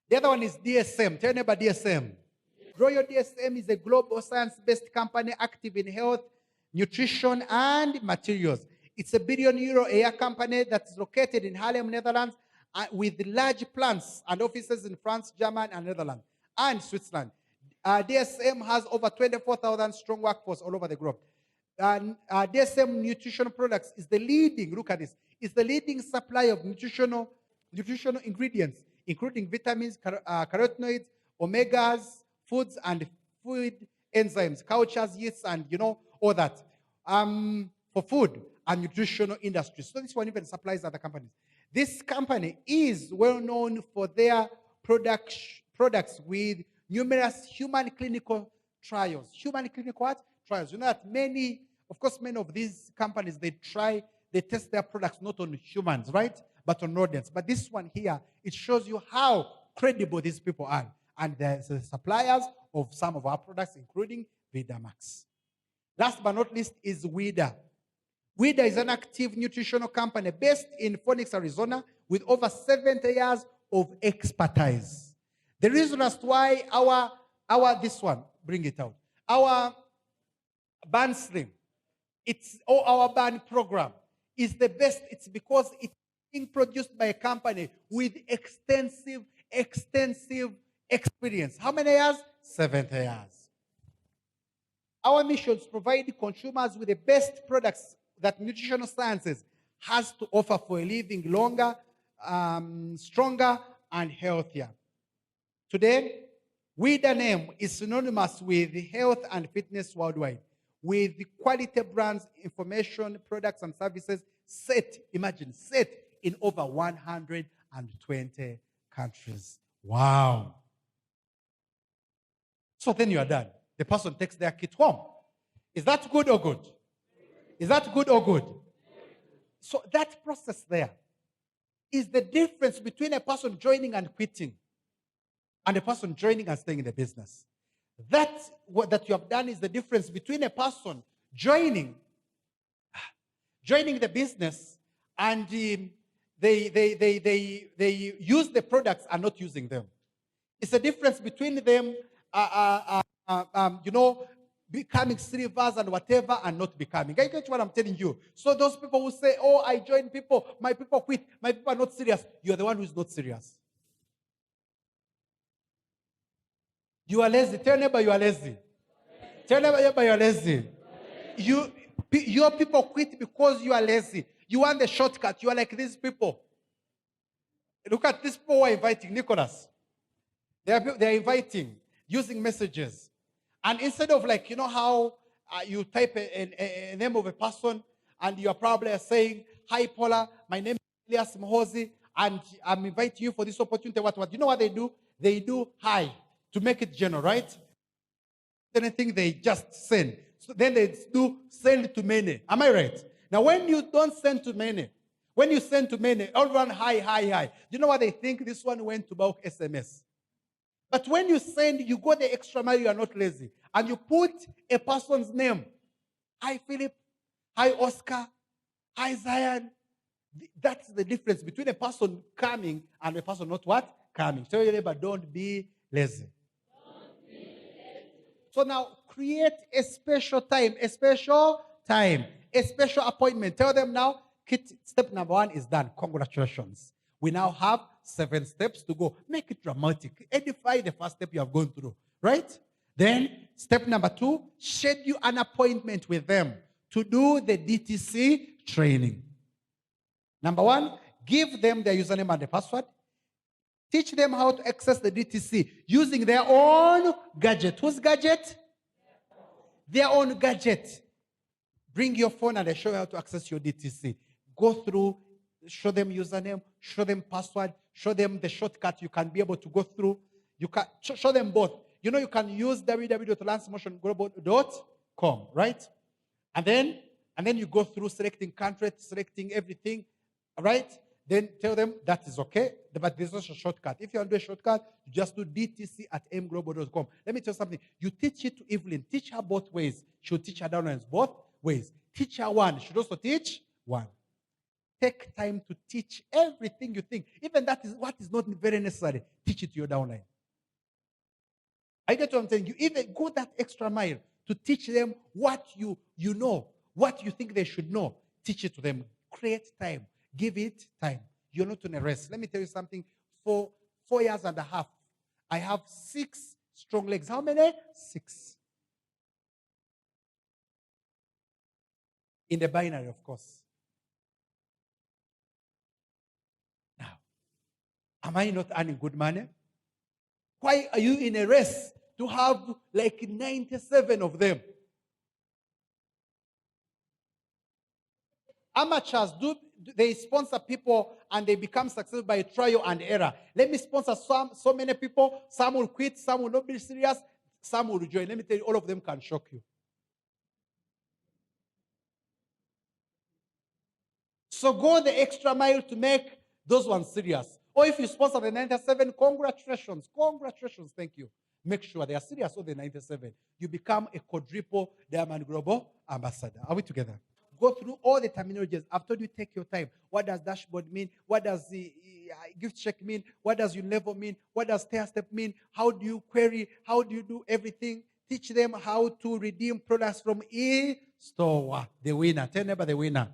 The other one is DSM. Tell me about DSM. Royal DSM is a global science-based company active in health, nutrition, and materials. It's a €1 billion a year company that's located in Haarlem, Netherlands, with large plants and offices in France, Germany, and Netherlands, and Switzerland. DSM has over 24,000 strong workforce all over the globe. DSM Nutritional Products is the leading, look at this, is the leading supplier of nutritional ingredients, including vitamins, carotenoids, omegas, foods and food enzymes, cultures, yeasts, and all that for food and nutritional industry. So this one even supplies other companies. This company is well known for their products with numerous human clinical trials. Human clinical what? Trials. You know that many of these companies, they test their products not on humans, right? But on rodents. But this one here, it shows you how credible these people are. And they're the suppliers of some of our products, including Vidamax. Last but not least is WIDA. WIDA is an active nutritional company based in Phoenix, Arizona, with over 70 years of expertise. The reason as to why this one, bring it out, our Burn Slim, our Burn program is the best. It's because it's being produced by a company with extensive experience. How many years? 70 years. Our mission is to provide consumers with the best products that nutritional sciences has to offer for a living longer, stronger, and healthier. Today, WIDA name is synonymous with health and fitness worldwide, with the quality brands, information, products, and services set in over 120 countries. Wow. So then you are done. The person takes their kit home. Is that good or good? Is that good or good? So that process there is the difference between a person joining and quitting and a person joining and staying in the business. What you have done is the difference between a person joining the business and they use the products and not using them. It's the difference between them, becoming servers and whatever and not becoming. I get what I'm telling you. So those people who say, oh, I join people, my people quit, my people are not serious. You're the one who's not serious. You are lazy. Tell neighbor you are lazy. Tell neighbor you are lazy. Your people quit because you are lazy. You want the shortcut. You are like these people. Look at these people who are inviting Nicholas. They are inviting, using messages. And instead of how you type a name of a person and you're probably saying, hi, Paula, my name is Elias Muhoozi, and I'm inviting you for this opportunity. What? You know what they do? They do hi to make it general, right? Anything they just send. So then they do send to many. Am I right? Now, when you don't send to many, when you send to many, everyone hi. You know what they think? This one went to bulk SMS. But when you send, you go the extra mile, you are not lazy. And you put a person's name. Hi, Philip. Hi, Oscar. Hi, Zion. That's the difference between a person coming and a person not what? Coming. Tell your neighbor, don't be lazy. So now, create a special time, a special appointment. Tell them now, step number 1 is done. Congratulations. We now have 7 steps to go. Make it dramatic. Edify the first step you have gone through. Right? Then, step number 2, schedule an appointment with them to do the DTC training. Number 1, give them their username and the password. Teach them how to access the DTC using their own gadget. Whose gadget? Their own gadget. Bring your phone and I show you how to access your DTC. Go through, show them username, show them password, show them the shortcut you can be able to go through. You can show them both. You know, you can use www.lancemotionglobal.com, right? And then you go through selecting country, selecting everything, right? Then tell them that is okay, but there's also a shortcut. If you want to do a shortcut, you just do dtc@mglobal.com. Let me tell you something. You teach it to Evelyn. Teach her both ways. She'll teach her downlines both ways. Teach her one. She'll also teach one. Take time to teach everything you think. Even that is what is not very necessary. Teach it to your downline. I get what I'm saying. You even go that extra mile to teach them what you know, what you think they should know. Teach it to them. Create time. Give it time. You're not on a race. Let me tell you something. For 4 years and a half, I have 6 strong legs. How many? 6. In the binary, of course. Now, am I not earning good money? Why are you in a race to have like 97 of them? Amateurs they sponsor people and they become successful by trial and error. Let me sponsor so many people. Some will quit, some will not be serious, some will join. Let me tell you, all of them can shock you. So go the extra mile to make those ones serious. Or if you sponsor the 97, congratulations. Congratulations, thank you. Make sure they are serious or the 97. You become a quadruple Diamond Global Ambassador. Are we together? Go through all the terminologies. I've told you, take your time. What does dashboard mean? What does the gift check mean? What does your level mean? What does stair step mean? How do you query? How do you do everything? Teach them how to redeem products from e-store. The winner. Tell neighbor the winner.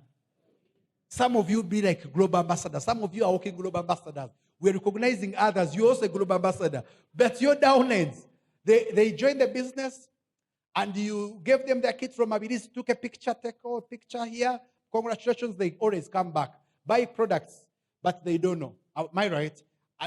Some of you be like global ambassadors. Some of you are working global ambassadors. We're recognizing others. You're also a global ambassador. But your downlines, they join the business, and you gave them their kit from Abilis, took a picture, take a picture here. Congratulations, they always come back. Buy products, but they don't know. Am I right?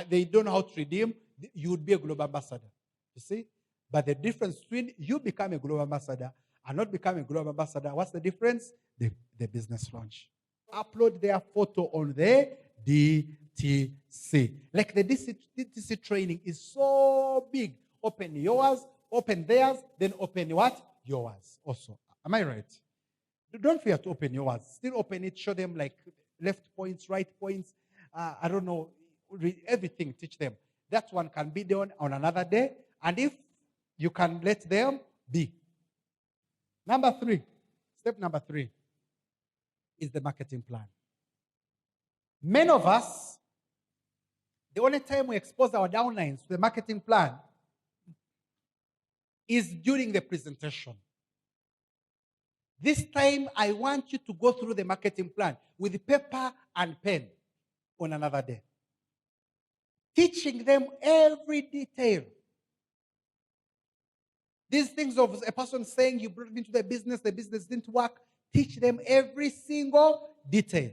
They don't know how to redeem. You would be a global ambassador. You see? But the difference between you become a global ambassador and not becoming a global ambassador, what's the difference? The business launch. Upload their photo on the DTC. Like the DTC training is so big. Open yours, open theirs, then open what? Yours also. Am I right? Don't fear to open yours. Still open it. Show them like left points, right points. I don't know. Everything. Teach them. That one can be done on another day. And if you can let them be. Step number 3 is the marketing plan. Many of us, the only time we expose our downlines to the marketing plan is during the presentation. This time, I want you to go through the marketing plan with paper and pen on another day. Teaching them every detail. These things of a person saying, you brought me into the business didn't work. Teach them every single detail.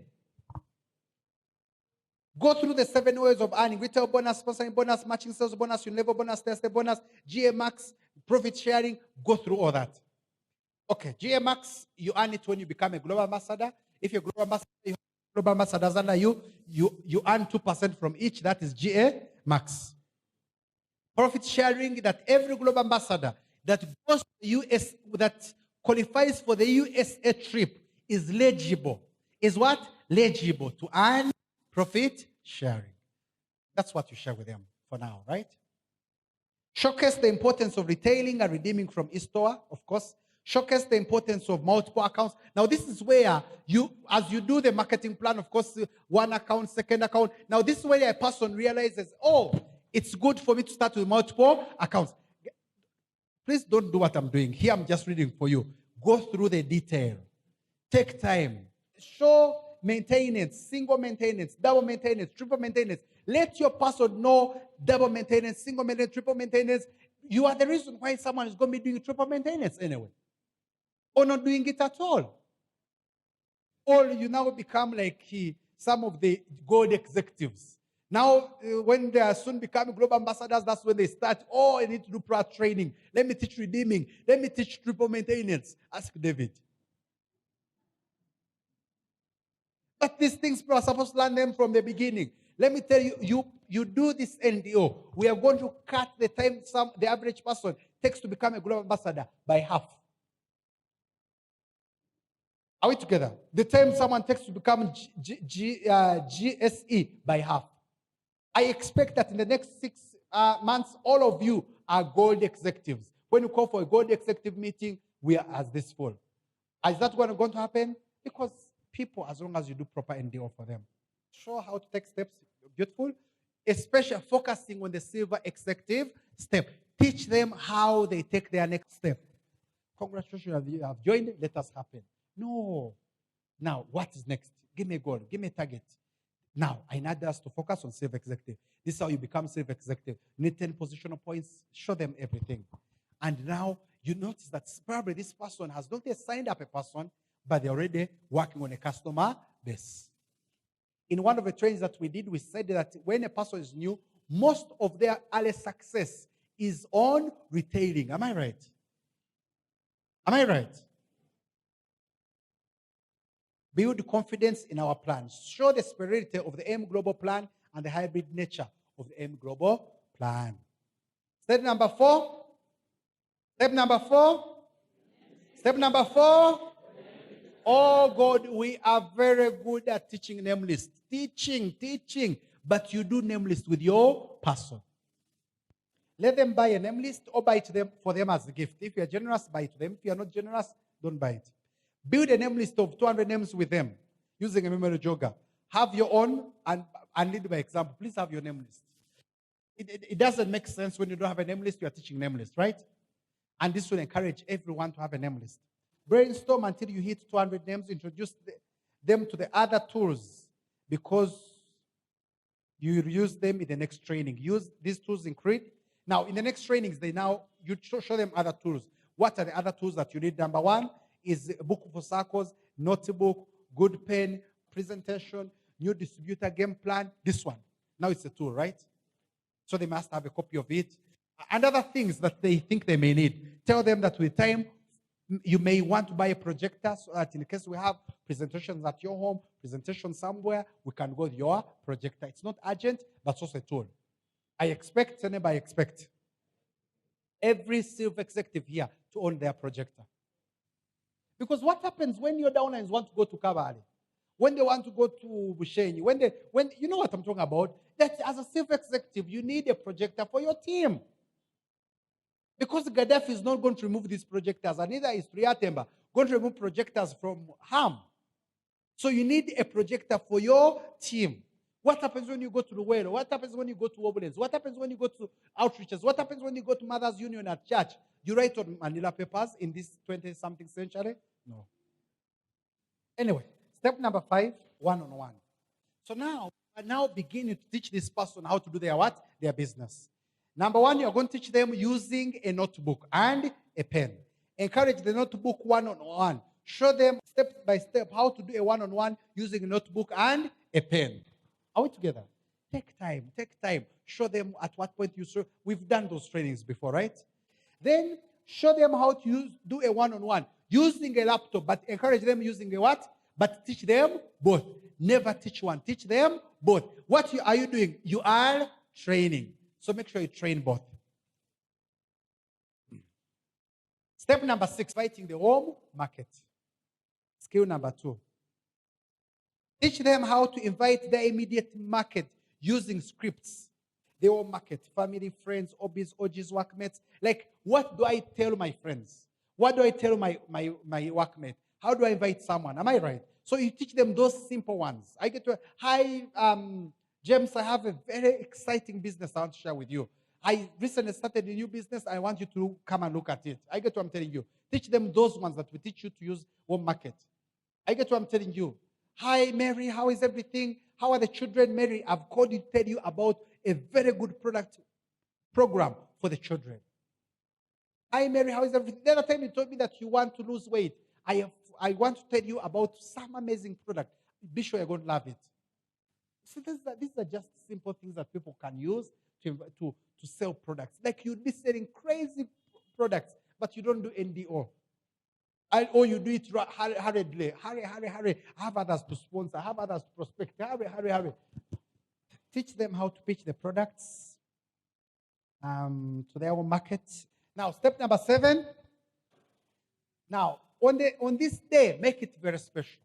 Go through the 7 ways of earning: retail bonus, sponsoring bonus, matching sales bonus, level bonus, test bonus, GA Max, profit sharing. Go through all that. Okay, GA Max, you earn it when you become a global ambassador. If you're a global ambassador, you have global ambassadors under you earn 2% from each. That is GA Max. Profit sharing, that every global ambassador that goes to the US, that qualifies for the USA trip, is legible. Is what? Legible to earn profit sharing. That's what you share with them for now, right? Showcase the importance of retailing and redeeming from e-store, of course. Showcase the importance of multiple accounts. Now, this is where as you do the marketing plan, of course, one account, second account. Now, this is where a person realizes, oh, it's good for me to start with multiple accounts. Please don't do what I'm doing. Here, I'm just reading for you. Go through the detail. Take time. Show maintenance, single maintenance, double maintenance, triple maintenance. Let your person know double maintenance, single maintenance, triple maintenance. You are the reason why someone is going to be doing triple maintenance anyway. Or not doing it at all. Or you now become like some of the gold executives. Now, when they are soon becoming global ambassadors, that's when they start, oh, I need to do product training. Let me teach redeeming. Let me teach triple maintenance. Ask David. But these things people are supposed to learn them from the beginning. Let me tell you, you do this NDO. We are going to cut the time the average person takes to become a global ambassador by half. Are we together? The time someone takes to become GSE by half. I expect that in the next 6 months, all of you are gold executives. When you call for a gold executive meeting, we are as this full. Is that going to happen? Because people, as long as you do proper NDO for them, show how to take steps, beautiful, especially focusing on the silver executive step. Teach them how they take their next step. Congratulations, you have joined, let us happen. No. Now, what is next? Give me a goal, give me a target. Now, I need us to focus on silver executive. This is how you become silver executive. You need 10 positional points, show them everything. And now, you notice that probably this person has not yet signed up a person, but they're already working on a customer base. In one of the trainings that we did, we said that when a person is new, most of their early success is on retailing. Am I right? Am I right? Build confidence in our plans. Show the spirit of the M Global Plan and the hybrid nature of the M Global Plan. Step number 4. Step number 4. Step number 4. Oh God, we are very good at teaching name list. Teaching. But you do name list with your person. Let them buy a name list or buy it them for them as a gift. If you are generous, buy it to them. If you are not generous, don't buy it. Build a name list of 200 names with them using a memory jogger. Have your own and lead by example. Please have your name list. It doesn't make sense when you don't have a name list, you are teaching name list, right? And this will encourage everyone to have a name list. Brainstorm until you hit 200 names. Introduce them to the other tools because you use them in the next training. Use these tools in Crete. Now, in the next trainings, you show them other tools. What are the other tools that you need? Number 1 is a book for circles, notebook, good pen, presentation, new distributor game plan. This one. Now it's a tool, right? So they must have a copy of it. And other things that they think they may need. Tell them that with time, you may want to buy a projector so that in case we have presentations at your home, presentation somewhere, we can go with your projector. It's not urgent, but it's also a tool. I expect every silver executive here to own their projector. Because what happens when your downlines want to go to Kabale? When they want to go to Bushenyi? When you know what I'm talking about? That as a silver executive, you need a projector for your team. Because Gaddafi is not going to remove these projectors, and neither is Triatemba going to remove projectors from Ham. So you need a projector for your team. What happens when you go to Luwelo? What happens when you go to Obolens? What happens when you go to outreaches? What happens when you go to Mothers Union at church? You write on Manila papers in this 20-something century? No. Anyway, step number 5, one-on-one. So now, beginning to teach this person how to do their what? Their business. Number 1, you're going to teach them using a notebook and a pen. Encourage the notebook one-on-one. Show them step by step how to do a one-on-one using a notebook and a pen. Are we together? Take time. Show them at what point you show. We've done those trainings before, right? Then show them how to do a one-on-one using a laptop, but encourage them using a what? But teach them both. Never teach one. Teach them both. What are you doing? You are training. So make sure you train both. Step number 6, fighting the home market. Skill number 2. Teach them how to invite their immediate market using scripts. Their home market, family, friends, hobbies, OGs, workmates. Like, what do I tell my friends? What do I tell my workmate? How do I invite someone? Am I right? So you teach them those simple ones. I get to, hi, James, I have a very exciting business I want to share with you. I recently started a new business. I want you to come and look at it. I get what I'm telling you. Teach them those ones that we teach you to use home market. I get what I'm telling you. Hi, Mary, how is everything? How are the children? Mary, I've called you to tell you about a very good product program for the children. Hi, Mary, how is everything? The other time you told me that you want to lose weight. I want to tell you about some amazing product. Be sure you're going to love it. So these are just simple things that people can use to sell products. Like you'd be selling crazy products, but you don't do NDO. Or you do it hurriedly. Hurry. Have others to sponsor. Have others to prospect. Hurry. Teach them how to pitch the products to their own market. Now, step number 7. Now, on this day, make it very special.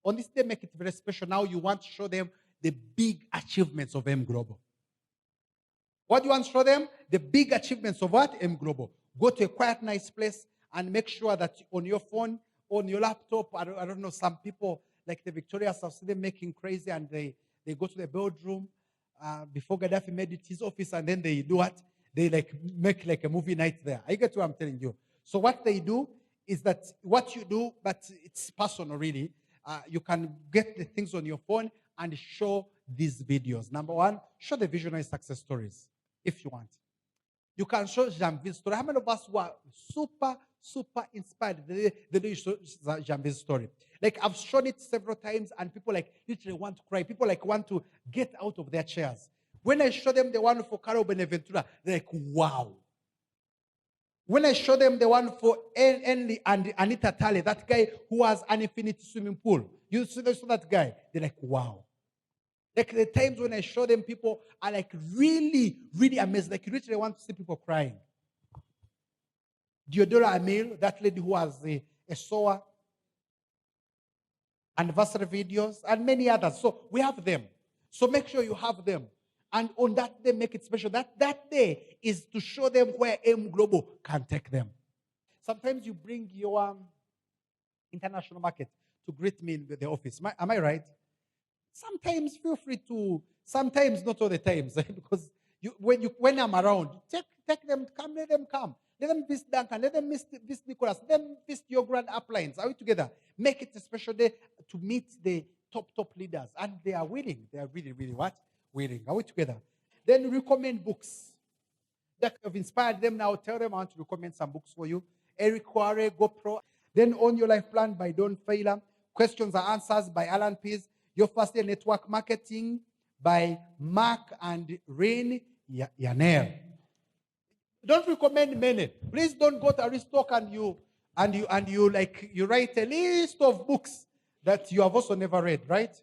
On this day, make it very special. Now you want to show them the big achievements of M Global. What do you want to show them? The big achievements of what? M Global. Go to a quiet, nice place and make sure that on your phone, on your laptop, I don't know, some people like the Victorias, I've seen them making crazy, and they go to the bedroom before Gaddafi made it his office, and then they do what? They make like a movie night there. I get what I'm telling you. So what they do is that what you do, but it's personal really. You can get the things on your phone and show these videos. Number 1, show the visionary success stories if you want. You can show Janville's story. How many of us were super inspired the day you show Janville's story? Like, I've shown it several times, and people literally want to cry. People want to get out of their chairs. When I show them the one for Carol Beneventura, they're like, wow. When I show them the one for Enli and Anita Tale, that guy who has an infinity swimming pool, you see that guy, they're like, wow. Like, the times when I show them, people are really amazed. Like, you literally want to see people crying. Diodora Amil, that lady who has a SOA, anniversary videos, and many others. So we have them. So make sure you have them. And on that day, make it special. That day is to show them where M Global can take them. Sometimes you bring your international market to greet me in the office. Am I right? Sometimes feel free to, sometimes not all the times, because when I'm around, take them, come, let them come. Let them visit Duncan, let them visit Nicholas, let them visit your grand uplines. Are we together? Make it a special day to meet the top leaders. And they are willing. They are really what? Willing. Are we together? Then recommend books that have inspired them. Now tell them I want to recommend some books for you. Eric Quarry, GoPro. Then Own Your Life Plan by Don Failer. Questions and Answers by Alan Pease. Your First Day Network Marketing by Mark and Rain Yanel. Don't recommend many. Please don't go to Aristoc and you write a list of books that you have also never read, right?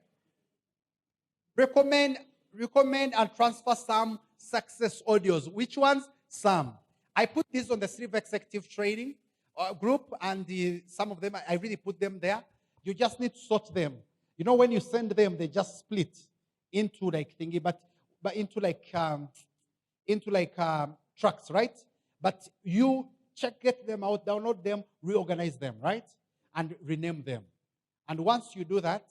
Recommend and transfer some success audios. Which ones? Some. I put this on the Silver Executive Training group, and some of them, I really put them there. You just need to sort them. You know, when you send them, they just split into thingy, but into tracks, right? But you get them out, download them, reorganize them, right? And rename them. And once you do that,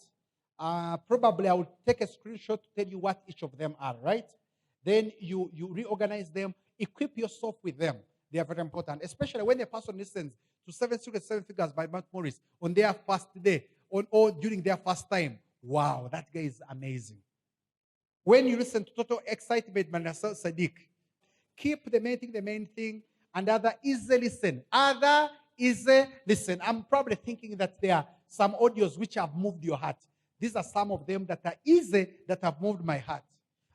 probably I will take a screenshot to tell you what each of them are, right? Then you reorganize them, equip yourself with them. They are very important, especially when a person listens to 7 Secrets, 7 Figures by Matt Morris on their first day or during their first time. Wow, that guy is amazing. When you listen to Total Excitement by Nasser Sadiq, keep the main thing, and other easy listen. I'm probably thinking that there are some audios which have moved your heart. These are some of them that are easy, that have moved my heart.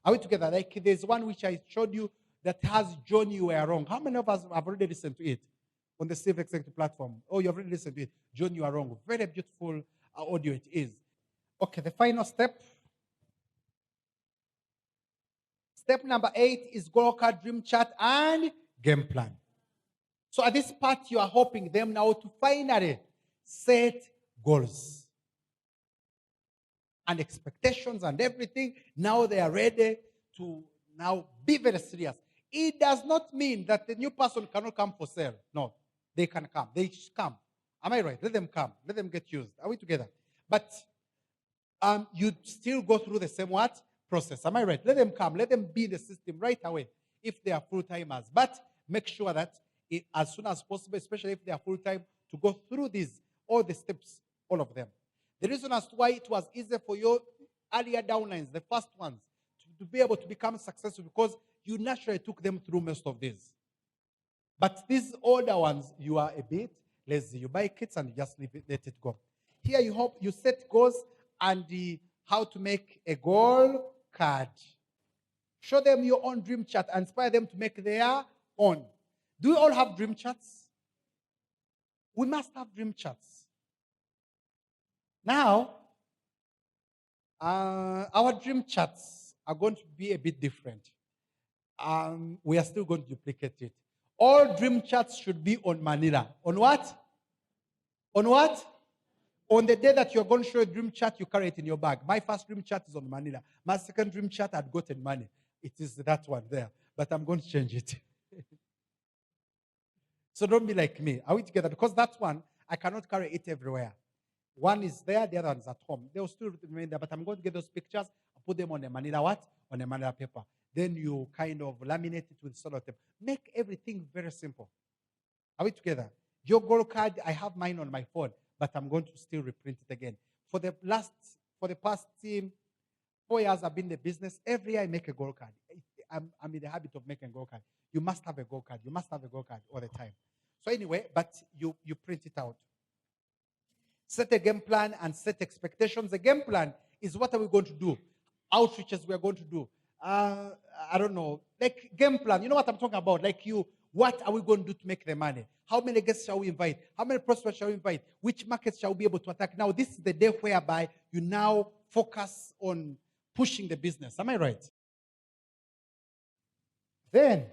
Are we together? Like, there's one which I showed you that has John You Were Wrong. How many of us have already listened to it on the Civic Executive platform? Oh, you have already listened to it. John You Are Wrong. Very beautiful audio it is. Okay, the final step. Step number 8 is goal card, dream chart, and game plan. So at this part, you are helping them now to finally set goals and expectations and everything. Now they are ready to now be very serious. It does not mean that the new person cannot come for sale. No, they can come. They should come. Am I right? Let them come. Let them get used. Are we together? But you still go through the same what? Process. Am I right? Let them come. Let them be in the system right away if they are full-timers. But make sure that as soon as possible, especially if they are full-time, to go through all the steps, all of them. The reason as to why it was easier for your earlier downlines, the first ones, to be able to become successful, because you naturally took them through most of these. But these older ones, you are a bit lazy. You buy kits and you just let it go. Here you set goals and how to make a goal card. Show them your own dream chart. Inspire them to make their own. Do we all have dream charts? We must have dream chats. Now, our dream chats are going to be a bit different. We are still going to duplicate it. All dream chats should be on Manila. On what? On what? On the day that you're going to show a dream chat, you carry it in your bag. My first dream chat is on Manila. My second dream chat, I'd gotten money. It is that one there. But I'm going to change it. So don't be like me. Are we together? Because that one, I cannot carry it everywhere. One is there, the other one is at home. They'll still remain there, but I'm going to get those pictures, put them on a Manila what? On a Manila paper. Then you kind of laminate it with sellotape. Make everything very simple. Are we together? Your goal card, I have mine on my phone, but I'm going to still reprint it again. For the past 4 years I've been in the business, every year I make a goal card. I'm in the habit of making a goal card. You must have a goal card. You must have a goal card all the time. So anyway, but you print it out. Set a game plan and set expectations. The game plan is what are we going to do? Outreaches we are going to do. I don't know. Like game plan. You know what I'm talking about? Like what are we going to do to make the money? How many guests shall we invite? How many prospects shall we invite? Which markets shall we be able to attack? Now, this is the day whereby you now focus on pushing the business. Am I right? Then,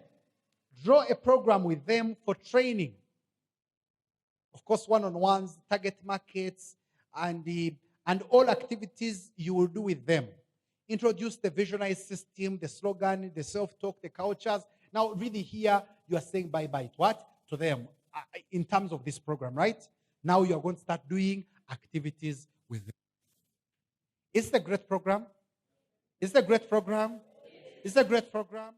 draw a program with them for training. Of course, one-on-ones, target markets, and all activities you will do with them. Introduce the visualized system, the slogan, the self-talk, the cultures. Now, really here, you are saying bye-bye to what? To them, in terms of this program, right? Now you are going to start doing activities with them. It's a great program. It's a great program. It's a great program.